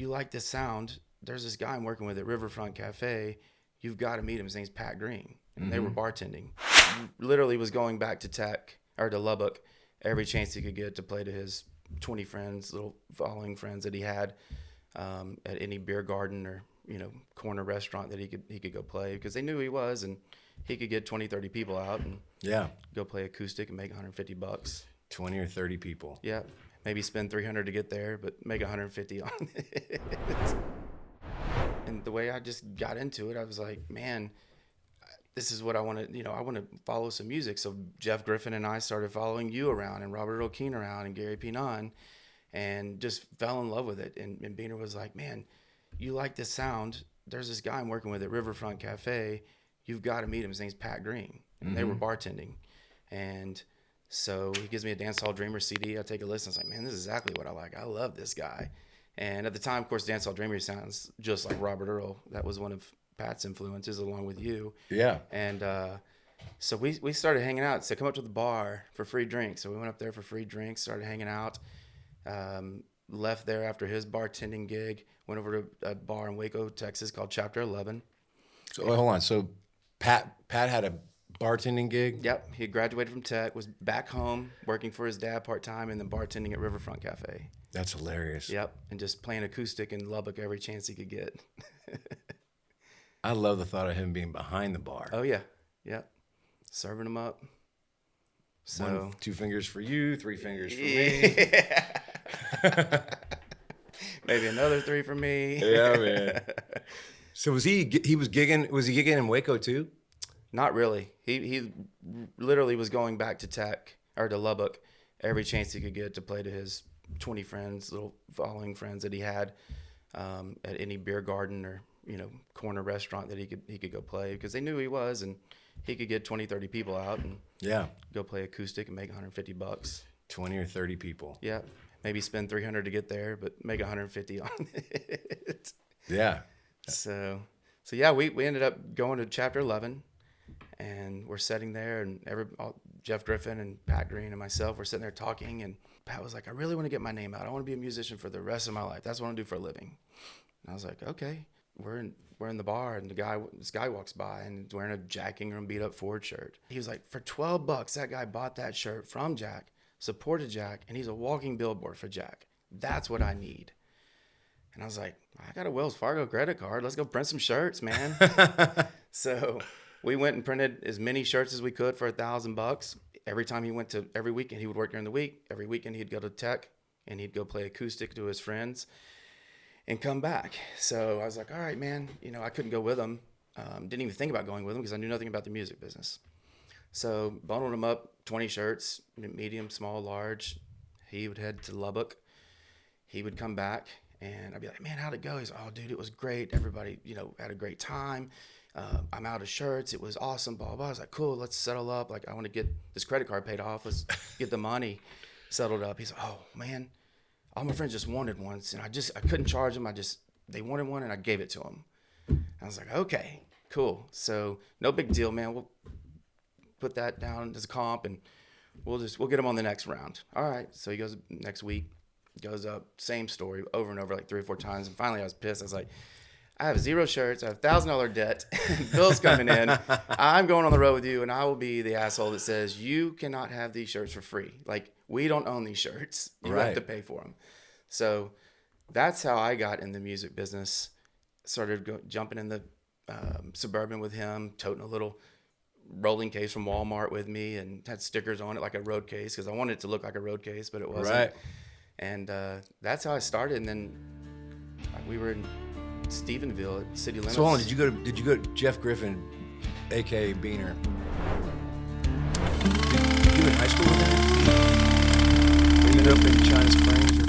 you like this sound? There's this guy I'm working with at Riverfront Cafe. You've got to meet him. His name's Pat Green. And they were bartending. Literally was going back to to Lubbock every chance he could get to play to his 20 friends, little following friends that he had at any beer garden or, corner restaurant that he could go play, because they knew he was, and he could get 20, 30 people out and go play acoustic and make $150. 20 or 30 people. Yeah. Maybe spend $300 to get there, but make $150 on it. And the way I just got into it, I was like, man, this is what I want to, I want to follow some music. So Jeff Griffin and I started following You Around and Robert Earl Keen Around and Gary Pinon, and just fell in love with it. And Beener was like, man, you like this sound? There's this guy I'm working with at Riverfront Cafe. You've got to meet him. His name's Pat Green. And they were bartending. And so he gives me a Dancehall Dreamer CD. I take a listen. I was like, man, this is exactly what I like. I love this guy. And at the time, of course, Dancehall Dreamer sounds just like Robert Earl. That was one of Pat's influences, along with You. Yeah. And so we started hanging out. So come up to the bar for free drinks. So we went up there for free drinks, started hanging out. Left there after his bartending gig, went over to a bar in Waco, Texas called Chapter 11. So hold on. So Pat had a bartending gig? Yep. He graduated from Tech, was back home working for his dad part-time, and then bartending at Riverfront Cafe. That's hilarious. Yep. And just playing acoustic in Lubbock every chance he could get. I love the thought of him being behind the bar. Oh, yeah. Yep. Serving them up. So 2 fingers for you, 3 fingers for me. Maybe another 3 for me. Yeah, man. So was he gigging in Waco too? Not really. He literally was going back to Lubbock every chance he could get to play to his 20 friends, little following friends that he had at any beer garden or, corner restaurant that he could go play, because they knew he was, and he could get 20, 30 people out and go play acoustic and make $150. 20 or 30 people. Yeah. Maybe spend $300 to get there, but make $150 on it. Yeah. So yeah, we ended up going to Chapter 11, and we're sitting there, and Jeff Griffin and Pat Green and myself were sitting there talking, and Pat was like, I really want to get my name out. I want to be a musician for the rest of my life. That's what I want to do for a living. And I was like, okay. We're in the bar, and this guy walks by, and he's wearing a Jack Ingram beat up Ford shirt. He was like, for $12, that guy bought that shirt from Jack, supported Jack, and he's a walking billboard for Jack. That's what I need. And I was like, I got a Wells Fargo credit card. Let's go print some shirts, man. So we went and printed as many shirts as we could for $1,000. Every weekend he would work during the week. Every weekend he'd go to Tech, and he'd go play acoustic to his friends and come back. So I was like, all right, man. I couldn't go with him. Didn't even think about going with him because I knew nothing about the music business. So bundled him up, 20 shirts, medium, small, large. He would head to Lubbock. He would come back, and I'd be like, man, how'd it go? He's like, oh, dude, it was great. Everybody, had a great time. I'm out of shirts. It was awesome, blah, blah, blah. I was like, cool, let's settle up. Like, I want to get this credit card paid off. Let's get the money settled up. He's like, oh, man, all my friends just wanted one, and I couldn't charge them. They wanted one, and I gave it to them. I was like, okay, cool. So no big deal, man. We'll put that down as a comp, and we'll get him on the next round. All right. So he goes next week, goes up, same story over and over, like 3 or 4 times. And finally I was pissed. I was like, I have 0 shirts. I have $1,000 debt. Bills coming in. I'm going on the road with you, and I will be the asshole that says you cannot have these shirts for free. Like, we don't own these shirts. You have to pay for them. So that's how I got in the music business. Started jumping in the Suburban with him, toting a little rolling case from Walmart with me, and had stickers on it like a road case, because I wanted it to look like a road case, but it wasn't. Right. And that's how I started. And then we were in Stephenville at City Limits. So hold on, did you go to Jeff Griffin, aka Beener? Did you in high school with him? Were you up in China Springs?